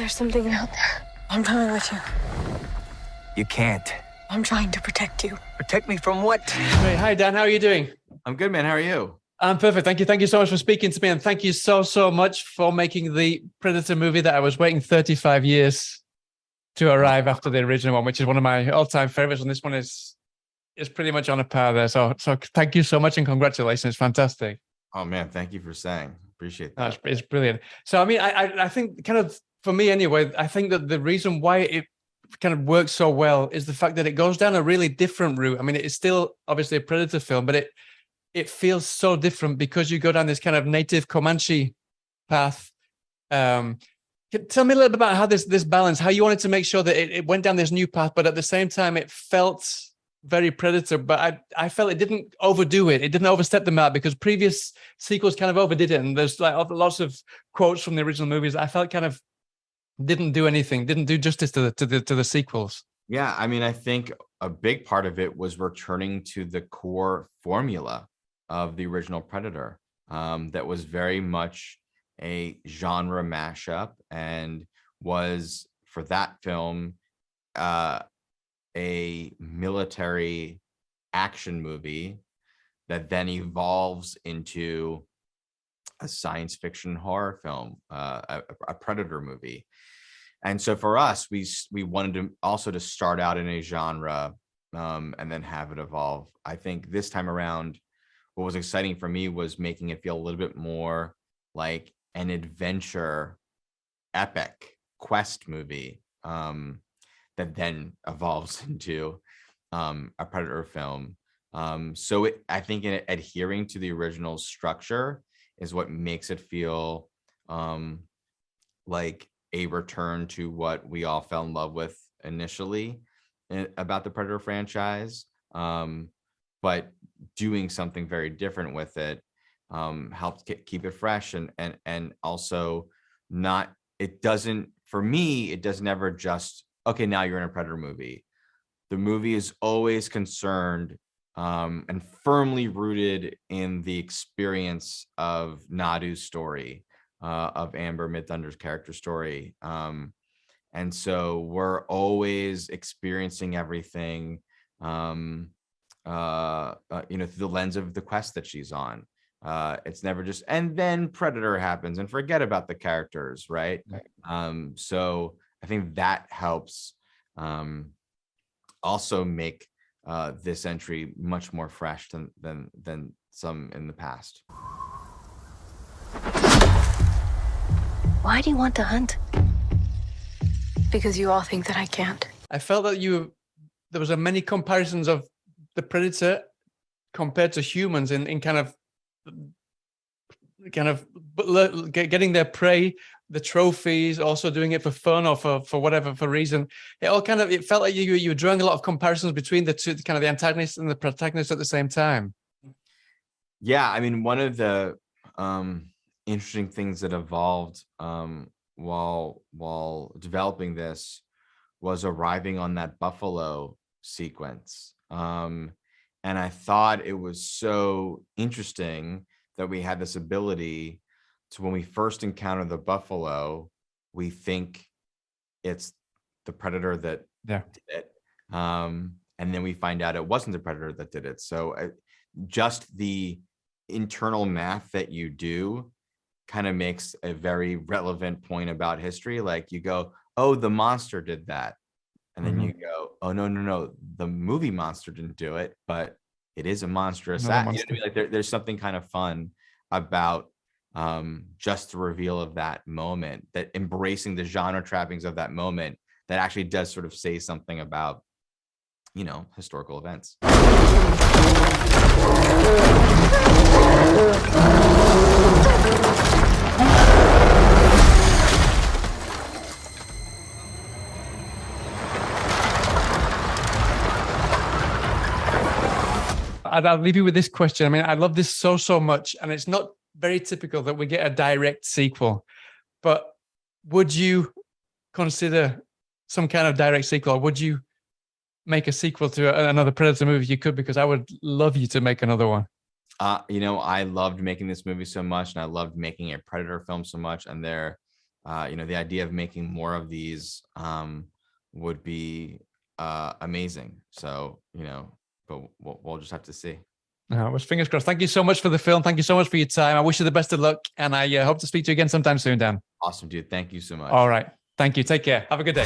There's something out there. I'm coming with you. You can't. I'm trying to protect you. Protect me from what? Hey, hi, Dan. How are you doing? I'm good, man. How are you? I'm perfect. Thank you. Thank you so much for speaking to me. And thank you so much for making the Predator movie that I was waiting 35 years to arrive after the original one, which is one of my all-time favorites. And this one is pretty much on a par there. So thank you so much and congratulations. It's fantastic. Oh, man. Thank you for saying. Appreciate that. It's brilliant. So, I mean, I think kind of, for me anyway, I think that the reason why it kind of works so well is the fact that it goes down a really different route. I mean, it's still obviously a Predator film, but it feels so different because you go down this kind of native Comanche path. Tell me a little bit about how this balance, how you wanted to make sure that it went down this new path, but at the same time, it felt very Predator, but I felt it didn't overdo it. It didn't overstep the mark because previous sequels kind of overdid it. And there's like lots of quotes from the original movies I felt kind of didn't do justice to the sequels. Yeah, I mean, I think a big part of it was returning to the core formula of the original Predator. That was very much a genre mashup and was, for that film, a military action movie that then evolves into a science fiction horror film, a Predator movie. And so for us, we wanted to also to start out in a genre and then have it evolve. I think this time around, what was exciting for me was making it feel a little bit more like an adventure epic quest movie that then evolves into a Predator film. So I think adhering to the original structure is what makes it feel like a return to what we all fell in love with initially about the Predator franchise. But doing something very different with it helps keep it fresh and also not, it doesn't, for me, it doesn't ever just, okay, now you're in a Predator movie. The movie is always concerned and firmly rooted in the experience of Nadu's story, of Amber Midthunder's character story. And so we're always experiencing everything, through the lens of the quest that she's on. It's never just, and then Predator happens and forget about the characters, right? So I think that helps also make this entry much more fresh than some in the past. Why do you want to hunt? Because you all think that I can't. I felt that there was many comparisons of the Predator compared to humans in kind of getting their prey, the trophies, also doing it for fun or for whatever for reason. It felt like you were drawing a lot of comparisons between the two, kind of the antagonist and the protagonist at the same time. Yeah, I mean, one of the interesting things that evolved while developing this was arriving on that buffalo sequence. And I thought it was so interesting that we had this ability to, when we first encounter the buffalo, we think it's the Predator that did it. And then we find out it wasn't the Predator that did it. So just the internal math that you do kind of makes a very relevant point about history. Like you go, oh, the monster did that. And then you go, oh, no, the movie monster didn't do it, but it is a monstrous act. You know what I mean? Like there's something kind of fun about just the reveal of that moment, that embracing the genre trappings of that moment that actually does sort of say something about, historical events. I'll leave you with this question. I mean, I love this so much, and it's not very typical that we get a direct sequel, but would you consider some kind of direct sequel, or would you make a sequel to another Predator movie if you could? Because I would love you to make another one. I loved making this movie so much, and I loved making a Predator film so much, and the idea of making more of these would be amazing. So, but we'll just have to see. Well, fingers crossed. Thank you so much for the film. Thank you so much for your time. I wish you the best of luck, and I hope to speak to you again sometime soon, Dan. Awesome, dude. Thank you so much. All right. Thank you. Take care. Have a good day.